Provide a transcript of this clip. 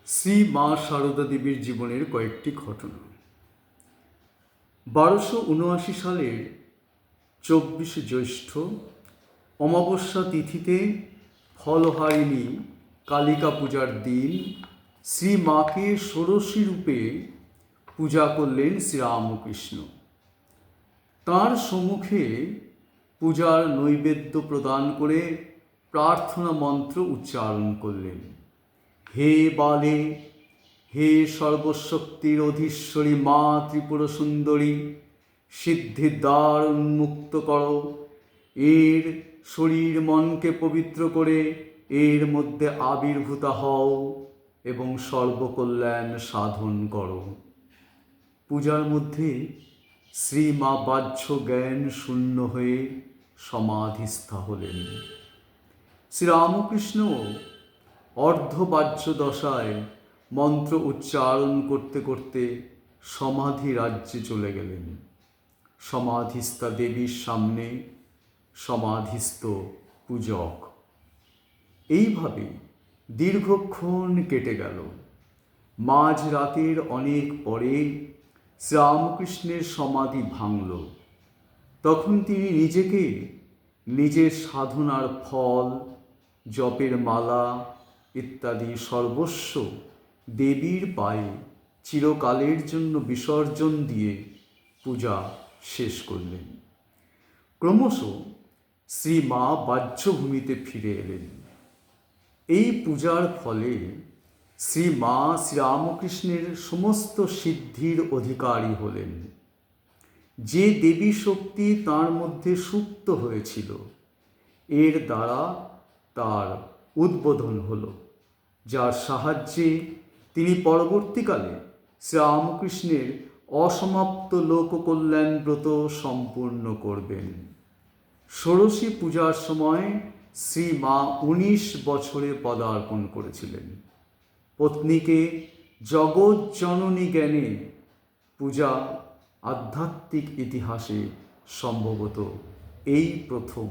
শ্রী মা সারদা দেবীর জীবনের কয়েকটি ঘটনা। 1279 সালের 24 জ্যৈষ্ঠ অমাবস্যা তিথিতে ফলহারিণী কালিকা পূজার দিন শ্রী মাকে ষোড়শী রূপে পূজা করলেন শ্রীরামকৃষ্ণ। তাঁর সম্মুখে পূজার নৈবেদ্য প্রদান করে প্রার্থনা মন্ত্র উচ্চারণ করলেন। হে বালে, হে সর্বশক্তির অধীশ্বরী মা ত্রিপুর সুন্দরী, সিদ্ধির দ্বার উন্মুক্ত করো, এর শরীর মনকে পবিত্র করে এর মধ্যে আবির্ভূত হও এবং সর্বকল্যাণ সাধন করো। পূজার মধ্যে শ্রী মা বাহ্য জ্ঞান শূন্য হয়ে সমাধিস্থ হলেন। শ্রীরামকৃষ্ণ অর্ধবাহ্য দশায় মন্ত্র উচ্চারণ করতে করতে সমাধি রাজ্যে চলে গেলেন। সমাধিস্থা দেবীর সামনে সমাধিস্থ পূজক। এইভাবে দীর্ঘক্ষণ কেটে গেল। মাঝ রাতের অনেক পরে শ্রীরামকৃষ্ণের সমাধি ভাঙল। তখন তিনি নিজেকে নিজের সাধনার ফল, জপের মালা ইত্যাদি সর্বস্ব দেবীর পায়ে চিরকালের জন্য বিসর্জন দিয়ে পূজা শেষ করলেন। ক্রমশ শ্রী মা বাহ্যভূমিতে ফিরে এলেন। এই পূজার ফলে শ্রী মা শ্রীরামকৃষ্ণের সমস্ত সিদ্ধির অধিকারী হলেন। যে দেবী শক্তি তাঁর মধ্যে সুপ্ত হয়েছিল, এর দ্বারা তার উদ্বোধন হল, যার সাহায্যে তিনি পরবর্তীকালে শ্রীরামকৃষ্ণের অসমাপ্ত লোককল্যাণ ব্রত সম্পূর্ণ করবেন। ষোড়শী পূজার সময় শ্রী মা 19 বছরে পদার্পণ করেছিলেন। পত্নীকে জগজ্জননী জ্ঞানে পূজা আধ্যাত্মিক ইতিহাসে সম্ভবত এই প্রথম।